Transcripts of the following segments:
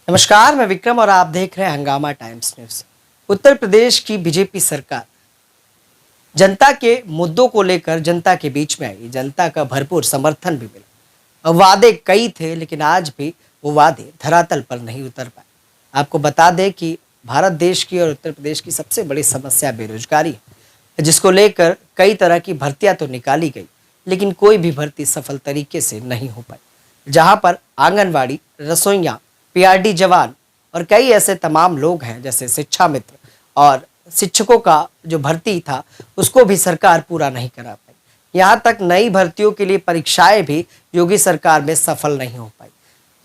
नमस्कार, मैं विक्रम और आप देख रहे हैं हंगामा टाइम्स न्यूज। उत्तर प्रदेश की बीजेपी सरकार जनता के मुद्दों को लेकर जनता के बीच में आई, जनता का भरपूर समर्थन भी मिला। वादे कई थे लेकिन आज भी वो वादे धरातल पर नहीं उतर पाए। आपको बता दें कि भारत देश की और उत्तर प्रदेश की सबसे बड़ी समस्या बेरोजगारी है, जिसको लेकर कई तरह की भर्तियां तो निकाली गई लेकिन कोई भी भर्ती सफल तरीके से नहीं हो पाई। जहां पर आंगनवाड़ी, रसोइयां, पीआरडी जवान और कई ऐसे तमाम लोग हैं जैसे शिक्षा मित्र और शिक्षकों का जो भर्ती था उसको भी सरकार पूरा नहीं करा पाई। यहाँ तक नई भर्तियों के लिए परीक्षाएं भी योगी सरकार में सफल नहीं हो पाई।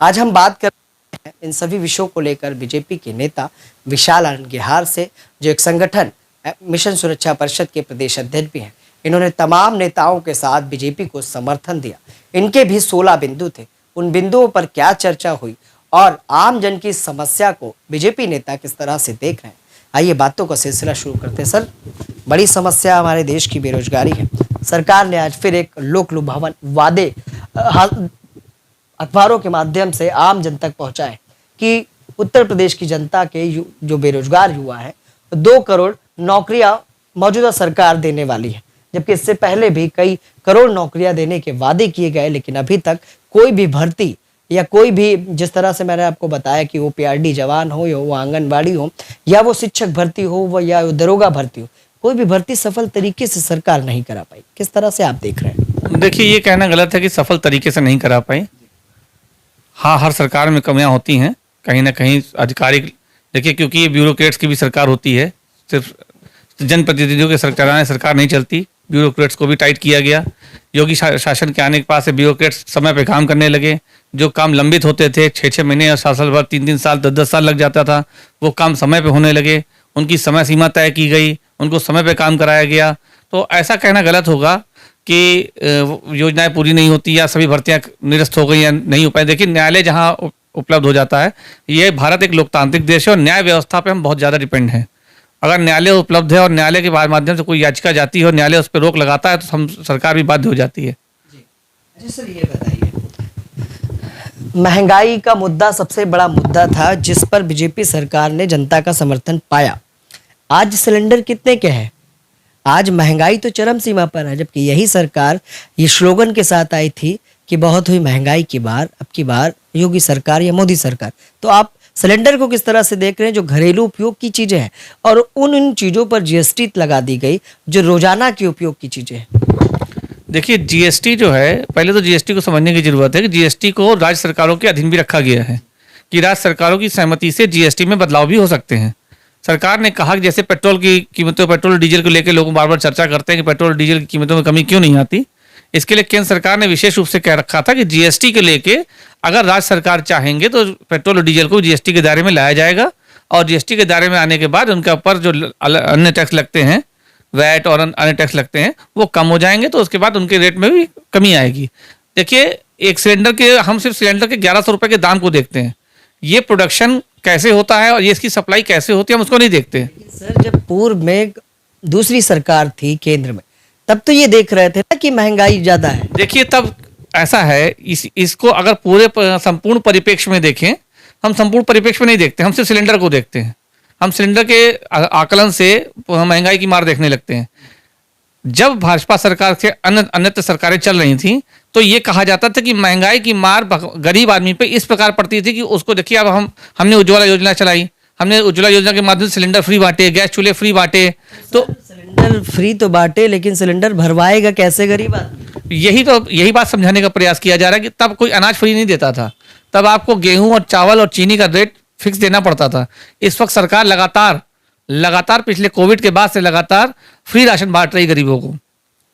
आज हम बात कर रहे हैं इन सभी विषयों को लेकर बीजेपी के नेता विशाल अनगिहार से, जो एक संगठन मिशन सुरक्षा परिषद के प्रदेश अध्यक्ष भी हैं। इन्होंने तमाम नेताओं के साथ बीजेपी को समर्थन दिया। इनके भी 16 बिंदु थे। उन बिंदुओं पर क्या चर्चा हुई और आम जन की समस्या को बीजेपी नेता किस तरह से देख रहे हैं, आइए बातों का सिलसिला शुरू करते हैं। सर, बड़ी समस्या हमारे देश की बेरोजगारी है। सरकार ने आज फिर एक लोक लुभावन वादे अखबारों के माध्यम से आम जन तक पहुंचाए कि उत्तर प्रदेश की जनता के जो बेरोजगार युवा है 2 करोड़ नौकरियां मौजूदा सरकार देने वाली है, जबकि इससे पहले भी कई करोड़ नौकरियां देने के वादे किए गए लेकिन अभी तक कोई भी भर्ती या कोई भी, जिस तरह से मैंने आपको बताया कि वो पीआरडी जवान हो या वो आंगनबाड़ी हो या वो शिक्षक भर्ती हो या दरोगा भर्ती हो, कोई भी भर्ती सफल तरीके से सरकार नहीं करा पाई। किस तरह से आप देख रहे हैं? देखिए, ये कहना गलत है कि सफल तरीके से नहीं करा पाई। हाँ, हर सरकार में कमियां होती हैं, कहीं ना कहीं आधिकारिक। देखिए, क्योंकि ये ब्यूरोक्रेट्स की भी सरकार होती है, सिर्फ जनप्रतिनिधियों के सरकार नहीं चलती, ब्यूरोक्रेट्स को भी टाइट किया गया। योगी शासन के आने के बाद से ब्यूरोक्रेट्स समय पे काम करने लगे। जो काम लंबित होते थे 6-6 महीने और साल भर, 3-3 साल, 10-10 साल लग जाता था, वो काम समय पे होने लगे। उनकी समय सीमा तय की गई, उनको समय पे काम कराया गया। तो ऐसा कहना गलत होगा कि योजनाएं पूरी नहीं होती या सभी भर्तियां निरस्त हो गई या नहीं हो पाई। देखिए, न्यायालय जहां उपलब्ध हो जाता है, ये भारत एक लोकतांत्रिक देश है और न्याय व्यवस्था पे हम बहुत ज़्यादा डिपेंड हैं। अगर न्यायालय उपलब्ध है और न्यायालय के माध्यम से कोई याचिका जाती है और न्यायालय उस पर रोक लगाता है तो हम सरकार भी बाध्य हो जाती है। जी सर, ये बताइए, महंगाई का मुद्दा सबसे बड़ा मुद्दा था जिस पर बीजेपी सरकार ने जनता का समर्थन पाया। आज सिलेंडर कितने के हैं? आज महंगाई तो चरम सीमा पर है, जबकि यही सरकार ये स्लोगन के साथ आई थी कि बहुत हुई महंगाई की बार, अब की बार योगी सरकार या मोदी सरकार। तो आप सिलेंडर को किस तरह से देख रहे हैं, जो घरेलू उपयोग की चीजें हैं और उन चीजों पर जीएसटी लगा दी गई जो रोजाना के उपयोग की चीजें हैं? देखिए, जीएसटी जो है, पहले तो जीएसटी को समझने की जरूरत है कि जीएसटी को राज्य सरकारों के अधीन भी रखा गया है कि राज्य सरकारों की सहमति से जीएसटी में बदलाव भी हो सकते हैं। सरकार ने कहा कि जैसे पेट्रोल की कीमतों, पेट्रोल डीजल को लेकर लोग बार बार चर्चा करते हैं कि पेट्रोल डीजल की कीमतों में कमी क्यों नहीं आती। इसके लिए केंद्र सरकार ने विशेष रूप से कह रखा था कि जीएसटी के लेके अगर राज्य सरकार चाहेंगे तो पेट्रोल और डीजल को जीएसटी के दायरे में लाया जाएगा और जीएसटी के दायरे में आने के बाद उनके ऊपर जो अन्य टैक्स लगते हैं, वैट और अन्य टैक्स लगते हैं, वो कम हो जाएंगे। तो उसके बाद उनके रेट में भी कमी आएगी। देखिए, एक सिलेंडर के, हम सिर्फ सिलेंडर के 1100 रुपये के दाम को देखते हैं। ये प्रोडक्शन कैसे होता है और ये इसकी सप्लाई कैसे होती है, हम उसको नहीं देखते। सर, जब पूर्व में दूसरी सरकार थी केंद्र में, तब तो ये देख रहे थे ना कि महंगाई ज्यादा है। देखिए, तब ऐसा है, इसको अगर पूरे संपूर्ण परिप्रेक्ष्य में देखें, हम संपूर्ण परिप्रेक्ष्य में नहीं देखते, हम सिर्फ सिलेंडर को देखते हैं। हम सिलेंडर के आकलन से महंगाई की मार देखने लगते हैं। जब भाजपा सरकार से अन्य सरकारें चल रही थी तो ये कहा जाता था कि महंगाई की मार गरीब आदमी पे इस प्रकार पड़ती थी कि उसको देखिए, अब हमने उज्ज्वला योजना चलाई, हमने उज्ज्वला योजना के माध्यम से सिलेंडर फ्री बांटे, गैस चूल्हे फ्री बांटे। तो सिलेंडर फ्री तो बांटे, लेकिन सिलेंडर भरवाएगा कैसे गरीब आदमी? यही बात समझाने का प्रयास किया जा रहा है कि तब कोई अनाज फ्री नहीं देता था, तब आपको गेहूं और चावल और चीनी का रेट फिक्स देना पड़ता था। इस वक्त सरकार लगातार पिछले कोविड के बाद से लगातार फ्री राशन बांट रही गरीबों को।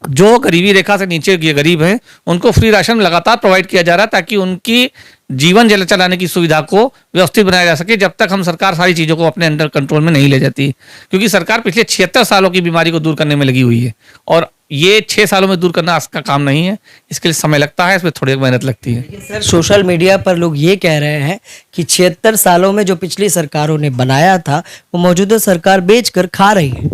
जो गरीबी रेखा से नीचे के गरीब हैं उनको फ्री राशन लगातार प्रोवाइड किया जा रहा है ताकि उनकी जीवन जल चलाने की सुविधा को व्यवस्थित बनाया जा सके, जब तक हम सरकार सारी चीज़ों को अपने अंडर कंट्रोल में नहीं ले जाती। क्योंकि सरकार पिछले 76 सालों की बीमारी को दूर करने में लगी हुई है और ये 6 सालों में दूर करना आज का काम नहीं है। इसके लिए समय लगता है, इसमें थोड़ी मेहनत लगती है। सर, सोशल मीडिया पर लोग ये कह रहे हैं कि 76 सालों में जो पिछली सरकारों ने बनाया था वो मौजूदा सरकार बेच कर खा रही है।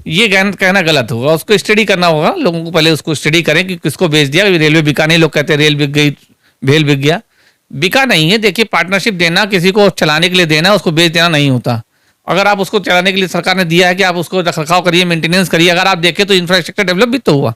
ये कहना गलत होगा, उसको स्टडी करना होगा। लोगों को पहले उसको स्टडी करें कि किसको बेच दिया। रेलवे बिका नहीं, लोग कहते हैं रेल बिक गई, भेल बिक गया। बिका नहीं है। देखिए, पार्टनरशिप देना, किसी को चलाने के लिए देना, उसको बेच देना नहीं होता। अगर आप उसको चलाने के लिए सरकार ने दिया है कि आप उसको रखरखाव करिए, मेंटेनेंस करिए, अगर आप देखें तो इंफ्रास्ट्रक्चर डेवलप भी तो हुआ।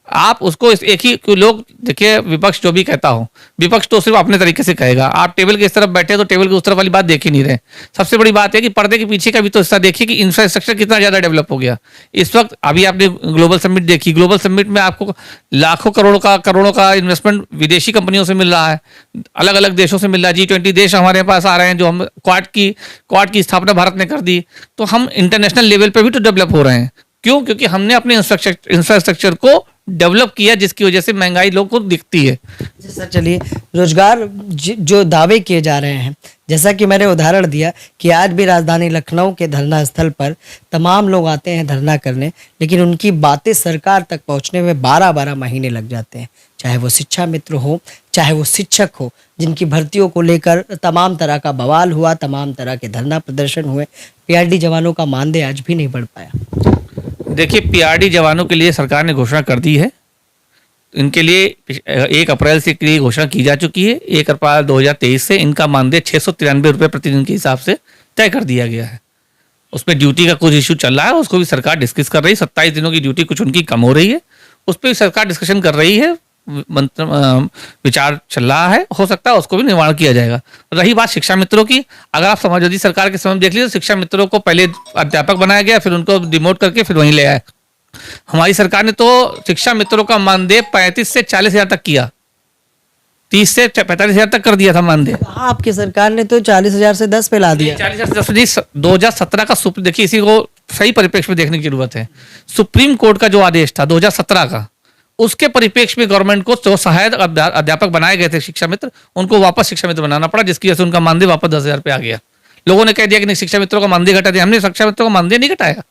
आप उसको एक ही लोग, देखिए विपक्ष जो भी कहता हो, विपक्ष तो सिर्फ अपने तरीके से कहेगा। आप टेबल के इस तरफ बैठे तो टेबल के उस तरफ वाली बात देख ही नहीं रहे। सबसे बड़ी बात है कि पर्दे के पीछे का भी तो हिस्सा देखिए कि इंफ्रास्ट्रक्चर कितना ज़्यादा डेवलप हो गया इस वक्त। अभी आपने ग्लोबल समिट देखी, ग्लोबल समिट में आपको लाखों करोड़ों का इन्वेस्टमेंट विदेशी कंपनियों से मिल रहा है, अलग अलग देशों से मिल रहा है। G20 देश हमारे पास आ रहे हैं, जो हम क्वाड की स्थापना भारत ने कर दी। तो हम इंटरनेशनल लेवल पे भी तो डेवलप हो रहे हैं। क्यों? क्योंकि हमने अपने इंफ्रास्ट्रक्चर को डेवलप किया, जिसकी वजह से महंगाई लोगों को दिखती है। जी सर, चलिए, रोजगार जो दावे किए जा रहे हैं, जैसा कि मैंने उदाहरण दिया कि आज भी राजधानी लखनऊ के धरना स्थल पर तमाम लोग आते हैं धरना करने, लेकिन उनकी बातें सरकार तक पहुंचने में 12-12 महीने लग जाते हैं। चाहे वो शिक्षा मित्र हो, चाहे वो शिक्षक हो, जिनकी भर्तियों को लेकर तमाम तरह का बवाल हुआ, तमाम तरह के धरना प्रदर्शन हुए। पीआरडी जवानों का मानदेय आज भी नहीं बढ़ पाया। देखिए, पीआरडी जवानों के लिए सरकार ने घोषणा कर दी है। इनके लिए 1 अप्रैल से के लिए घोषणा की जा चुकी है। 1 अप्रैल 2023 से इनका मानदेय 693 रुपये प्रतिदिन के हिसाब से तय कर दिया गया है। उसमें ड्यूटी का कुछ इशू चल रहा है, उसको भी सरकार डिस्कस कर रही है। 27 दिनों की ड्यूटी कुछ उनकी कम हो रही है, उस पर भी सरकार डिस्कशन कर रही है, विचार चल रहा है। हो सकता है उसको भी निर्माण किया जाएगा। रही बात शिक्षा मित्रों की, अगर आप समाजवादी सरकार के समय देख लीजिए तो शिक्षा मित्रों को पहले अध्यापक बनाया गया, फिर उनको डिमोट करके फिर वहीं ले आए। हमारी सरकार ने तो शिक्षा मित्रों का मानदेय 35 से 40 हजार तक किया, 30 से 45 हजार तक कर दिया था मानदेय। हाँ, आपकी सरकार ने तो 40,000 से 10 पे ला दिया। 40,000 से 10 नहीं, 2017 का देखिए, इसी को सही परिप्रेक्ष्य में देखने की जरूरत है। सुप्रीम कोर्ट का जो आदेश था 2017 का, उसके परिप्रेक्ष्य में गवर्नमेंट को जो सहायक अध्यापक बनाए गए थे शिक्षा मित्र, उनको वापस शिक्षा मित्र बनाना पड़ा, जिसकी वजह से उनका मानदेय वापस 10,000 पे आ गया। लोगों ने कह दिया कि नहीं, शिक्षा मित्रों का मानदेय घटा दिया। हमने शिक्षा मित्रों का मानदेय नहीं घटाया,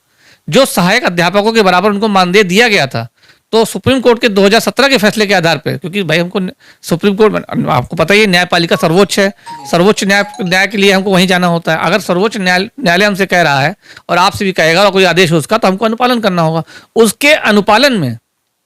जो सहायक अध्यापकों के बराबर उनको मानदेय दिया गया था। तो सुप्रीम कोर्ट के 2017 के फैसले के आधार पर, क्योंकि भाई हमको सुप्रीम कोर्ट, आपको पता ही है, न्यायपालिका सर्वोच्च है, सर्वोच्च न्याय के लिए हमको वहीं जाना होता है। अगर सर्वोच्च न्यायालय हमसे कह रहा है और आपसे भी कहेगा और कोई आदेश हो उसका, तो हमको अनुपालन करना होगा। उसके अनुपालन में,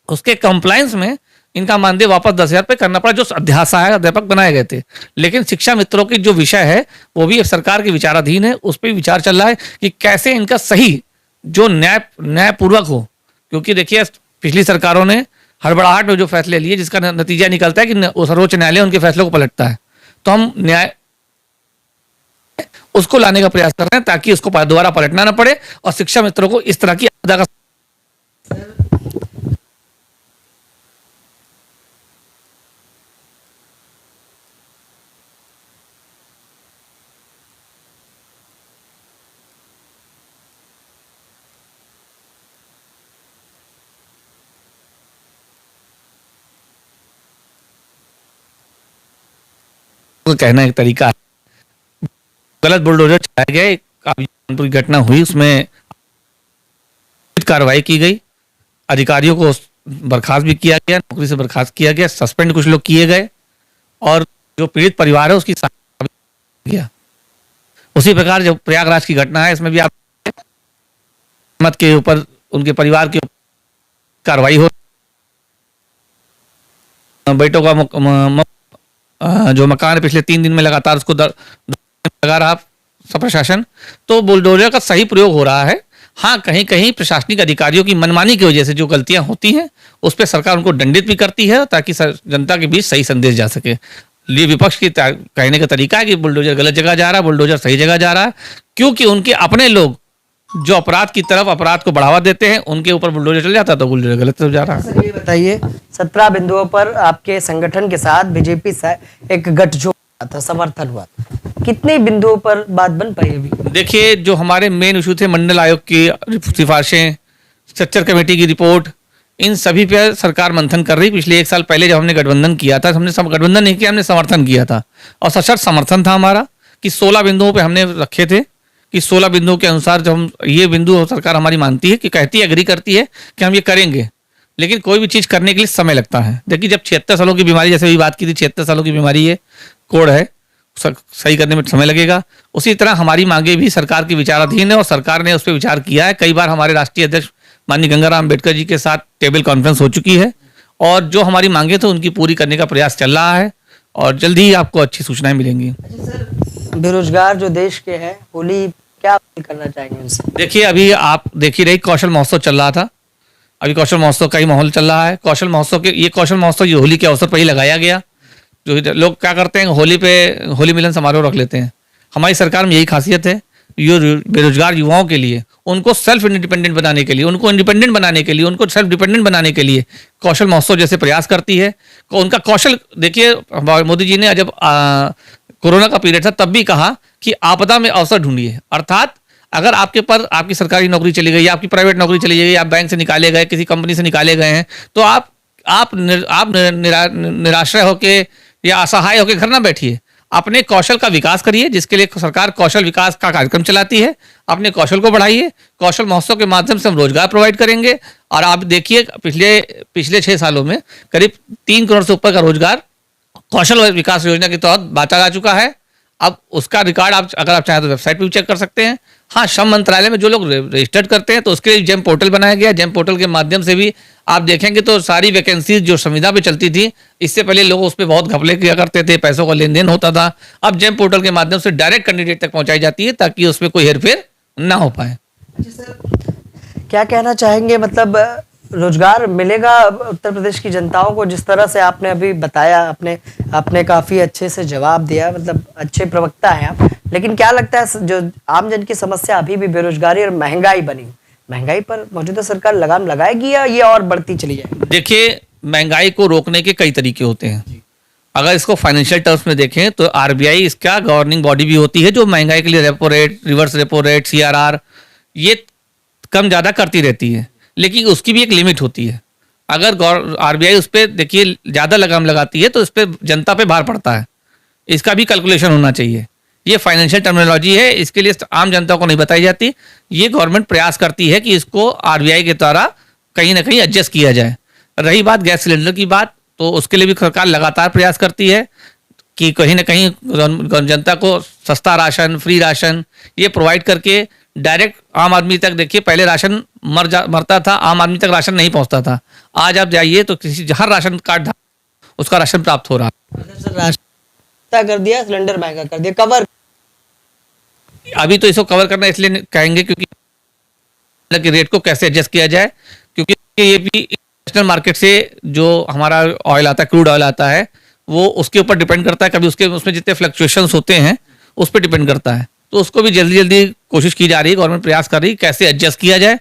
उसके कंप्लायंस में इनका मानदेय वापस 10,000 पे करना पड़ा, जो सहायक अध्यापक बनाए गए थे। लेकिन शिक्षा मित्रों की जो विषय है वो भी सरकार के विचाराधीन है, उस पर विचार चल रहा है कि कैसे इनका सही जो न्यायपूर्वक हो। क्योंकि देखिए, पिछली सरकारों ने हड़बड़ाहट में जो फैसले लिए, जिसका नतीजा निकलता है कि सर्वोच्च न्यायालय उनके फैसलों को पलटता है। तो हम न्याय उसको लाने का प्रयास कर रहे हैं ताकि उसको दोबारा पलटना ना पड़े और शिक्षा मित्रों को इस तरह की आपदा का कहना एक तरीका है। गलत बुलडोजर चलाया गया, कानपुर की घटना हुई, उसमें कार्रवाई की गई, अधिकारियों को बर्खास्त भी किया गया, नौकरी से बर्खास्त किया गया, सस्पेंड कुछ लोग किए गए और जो पीड़ित परिवार है उसकी गया। उसी प्रकार जो प्रयागराज की घटना है, इसमें भी आप मत के ऊपर, उनके परिवार के कार्रवाई हो, बेटों का जो मकान पिछले 3 दिन में लगातार उसको लगा रहा सब प्रशासन। तो बुलडोजर का सही प्रयोग हो रहा है। हाँ, कहीं कहीं प्रशासनिक अधिकारियों की मनमानी की वजह से जो गलतियां होती हैं उस पर सरकार उनको दंडित भी करती है ताकि जनता के बीच सही संदेश जा सके। लिए विपक्ष की कहने का तरीका है कि बुलडोजर गलत जगह जा रहा है, बुलडोजर सही जगह जा रहा है, क्योंकि उनके अपने लोग जो अपराध की तरफ अपराध को बढ़ावा देते हैं उनके ऊपर बुलडोजर चल जाता है, तो बुलडोजर गलत तरफ जा रहा है। सर, ये बताइए, 17 बिंदुओं पर आपके संगठन के साथ बीजेपी से एक गठजोड़ था, समर्थन हुआ, कितने बिंदुओं पर बात बन पाई अभी? देखिए, जो हमारे मेन इशू थे, मंडल आयोग की सिफारिशें, स्ट्रक्चर कमेटी की रिपोर्ट, इन सभी पे सरकार मंथन कर रही। पिछले 1 साल पहले जब हमने गठबंधन किया था, हमने गठबंधन नहीं किया, हमने समर्थन किया था और सशर्त समर्थन था हमारा कि 16 बिंदुओं पे हमने रखे थे कि 16 बिंदुओं के अनुसार जब हम ये बिंदु सरकार हमारी मानती है कि कहती है, एग्री करती है कि हम ये करेंगे, लेकिन कोई भी चीज़ करने के लिए समय लगता है। देखिए, जब 76 सालों की बीमारी, जैसे भी बात की थी, 76 सालों की बीमारी है, कोड है, सही करने में समय लगेगा। उसी तरह हमारी मांगे भी सरकार की विचाराधीन है और सरकार ने उस पर विचार किया है। कई बार हमारे राष्ट्रीय अध्यक्ष माननीय गंगाराम अम्बेडकर जी के साथ टेबल कॉन्फ्रेंस हो चुकी है और जो हमारी मांगे थे उनकी पूरी करने का प्रयास चल रहा है। और जल्दी ही आपको अच्छी सूचनाएं मिलेंगी। अच्छा सर, बेरोजगार जो देश के हैं, होली क्या अपील करना चाहेंगे उनसे? देखिए, अभी आप देख ही रही, कौशल महोत्सव चल रहा था। अभी कौशल महोत्सव का ही माहौल चल रहा है। कौशल महोत्सव के ये कौशल महोत्सव ये होली के अवसर पर ही लगाया गया। जो लोग क्या करते हैं, होली पे होली मिलन समारोह रख लेते हैं। हमारी सरकार में यही खासियत है, ये बेरोजगार युवाओं के लिए, उनको सेल्फ इंडिपेंडेंट बनाने के लिए, उनको इंडिपेंडेंट बनाने के लिए, उनको सेल्फ डिपेंडेंट बनाने के लिए कौशल महोत्सव जैसे प्रयास करती है। उनका कौशल देखिए, मोदी जी ने जब कोरोना का पीरियड था तब भी कहा कि आपदा में अवसर ढूंढिए। अर्थात अगर आपके पर आपकी सरकारी नौकरी चली गई, आपकी प्राइवेट नौकरी चली गई, आप बैंक से निकाले गए, किसी कंपनी से निकाले गए हैं, तो आप निराश्रय होके या असहाय होकर घर ना बैठिए, अपने कौशल का विकास करिए, जिसके लिए सरकार कौशल विकास का कार्यक्रम चलाती है। अपने कौशल को बढ़ाइए। कौशल महोत्सव के माध्यम से हम रोजगार प्रोवाइड करेंगे। और आप देखिए, पिछले 6 सालों में करीब 3 करोड़ से ऊपर का रोजगार कौशल विकास योजना के तहत बांटा जा चुका है। अब उसका रिकॉर्ड अगर आप चाहें तो वेबसाइट पर भी चेक कर सकते हैं। हाँ, श्रम मंत्रालय में जो लोग रजिस्टर्ड करते हैं तो उसके लिए जेम पोर्टल बनाया गया। जेम पोर्टल के माध्यम से भी आप देखेंगे तो सारी वैकेंसीज जो संविदा पे चलती थी, इससे पहले लोग उस पर बहुत घपले किया करते थे, पैसों का लेन देन होता था। अब जेम पोर्टल के माध्यम से डायरेक्ट कैंडिडेट तक पहुंचाई जाती है, ताकि उसमें कोई हेरफेर ना हो पाए। अच्छा सर, क्या कहना चाहेंगे, मतलब रोजगार मिलेगा उत्तर प्रदेश की जनताओं को? जिस तरह से आपने अभी बताया, आपने काफी अच्छे से जवाब दिया, मतलब अच्छे प्रवक्ता हैं आप। लेकिन क्या लगता है, जो आम जन की समस्या अभी भी बेरोजगारी और महंगाई बनी, महंगाई पर मौजूदा सरकार लगाम लगाएगी या ये और बढ़ती चली जाएगी? देखिए, महंगाई को रोकने के कई तरीके होते हैं। अगर इसको फाइनेंशियल टर्म्स में देखें तो आरबीआई इसका गवर्निंग बॉडी भी होती है, जो महंगाई के लिए repo rate, reverse repo rate, CRR ये कम ज़्यादा करती रहती है, लेकिन उसकी भी एक लिमिट होती है। अगर आरबीआई उस पर देखिए ज़्यादा लगाम लगाती है तो इस पर जनता पे भार पड़ता है। इसका भी कैलकुलेशन होना चाहिए। ये फाइनेंशियल टर्मिनोलॉजी है, इसके लिए आम जनता को नहीं बताई जाती। ये गवर्नमेंट प्रयास करती है कि इसको आरबीआई के द्वारा कहीं ना कहीं एडजस्ट किया जाए। रही बात गैस सिलेंडर की बात, तो उसके लिए भी सरकार लगातार प्रयास करती है कि कहीं ना कहीं जनता को सस्ता राशन, फ्री राशन ये प्रोवाइड करके डायरेक्ट आम आदमी तक। देखिए, पहले राशन मरता था, आम आदमी तक राशन नहीं पहुंचता था। आज आप जाइए तो हर राशन कार्ड उसका राशन प्राप्त हो रहा है। सर, राशन कर दिया, सिलेंडर महंगा कर दिया, कवर अभी तो इसको कवर करना इसलिए कहेंगे क्योंकि रेट को कैसे एडजस्ट किया जाए, क्योंकि ये भी इंटरनेशनल मार्केट से जो हमारा ऑयल आता है, क्रूड ऑयल आता है, वो उसके ऊपर डिपेंड करता है। कभी उसमें जितने फ्लक्चुएशंस होते हैं उस पर डिपेंड करता है। तो उसको भी जल्दी जल्दी कोशिश की जा रही है, गवर्नमेंट प्रयास कर रही है कैसे एडजस्ट किया जाए।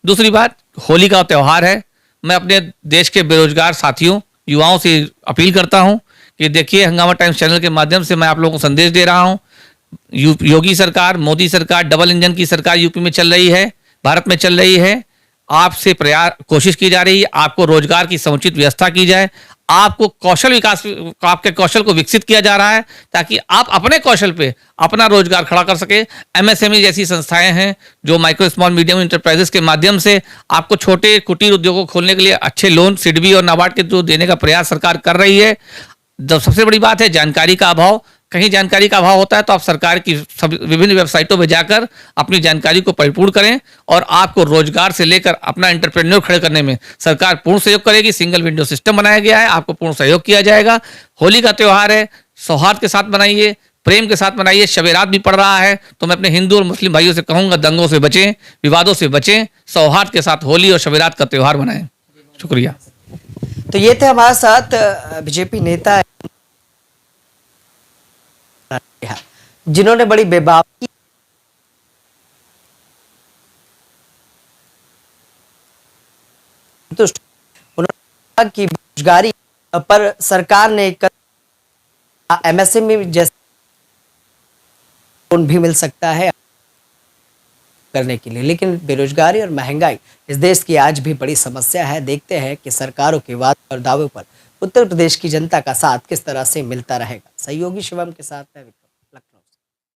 दूसरी बात, होली का त्यौहार है। मैं अपने देश के बेरोजगार साथियों, युवाओं से अपील करता हूं कि देखिए, हंगामा टाइम्स चैनल के माध्यम से मैं आप लोगों को संदेश दे रहा हूं। योगी सरकार, मोदी सरकार, डबल इंजन की सरकार यूपी में चल रही है, भारत में चल रही है। आपसे प्रयास कोशिश की जा रही है, आपको रोजगार की समुचित व्यवस्था की जाए, आपको कौशल विकास, आपके कौशल को विकसित किया जा रहा है ताकि आप अपने कौशल पे अपना रोजगार खड़ा कर सके। एमएसएमई जैसी संस्थाएं हैं जो माइक्रो स्मॉल मीडियम इंटरप्राइजेस के माध्यम से आपको छोटे कुटीर उद्योगों को खोलने के लिए अच्छे लोन सिडबी और नाबार्ड के जो देने का प्रयास सरकार कर रही है। जब सबसे बड़ी बात है जानकारी का अभाव, कहीं जानकारी का अभाव होता है तो आप सरकार की विभिन्न वेबसाइटों में जाकर अपनी जानकारी को परिपूर्ण करें, और आपको रोजगार से लेकर अपना एंटरप्रेन्योर खड़े करने में सरकार पूर्ण सहयोग करेगी। सिंगल विंडो सिस्टम बनाया गया है, आपको पूर्ण सहयोग किया जाएगा। होली का त्यौहार है, सौहार्द के साथ मनाइए, प्रेम के साथ मनाइए। शब रात भी पड़ रहा है, तो मैं अपने हिंदू और मुस्लिम भाइयों से कहूंगा, दंगों से बचें, विवादों से बचें, सौहार्द के साथ होली और शब रात का त्यौहार मनाएं। शुक्रिया। तो ये थे हमारे साथ बीजेपी नेता जिन्होंने बड़ी बेबाकी उन्होंने कहा कि बेरोजगारी पर सरकार ने एमएसएमई जैसे लोन भी मिल सकता है करने के लिए, लेकिन बेरोजगारी और महंगाई इस देश की आज भी बड़ी समस्या है। देखते हैं कि सरकारों के वादे और दावों पर उत्तर प्रदेश की जनता का साथ किस तरह से मिलता रहेगा। सहयोगी शिवम के साथ है।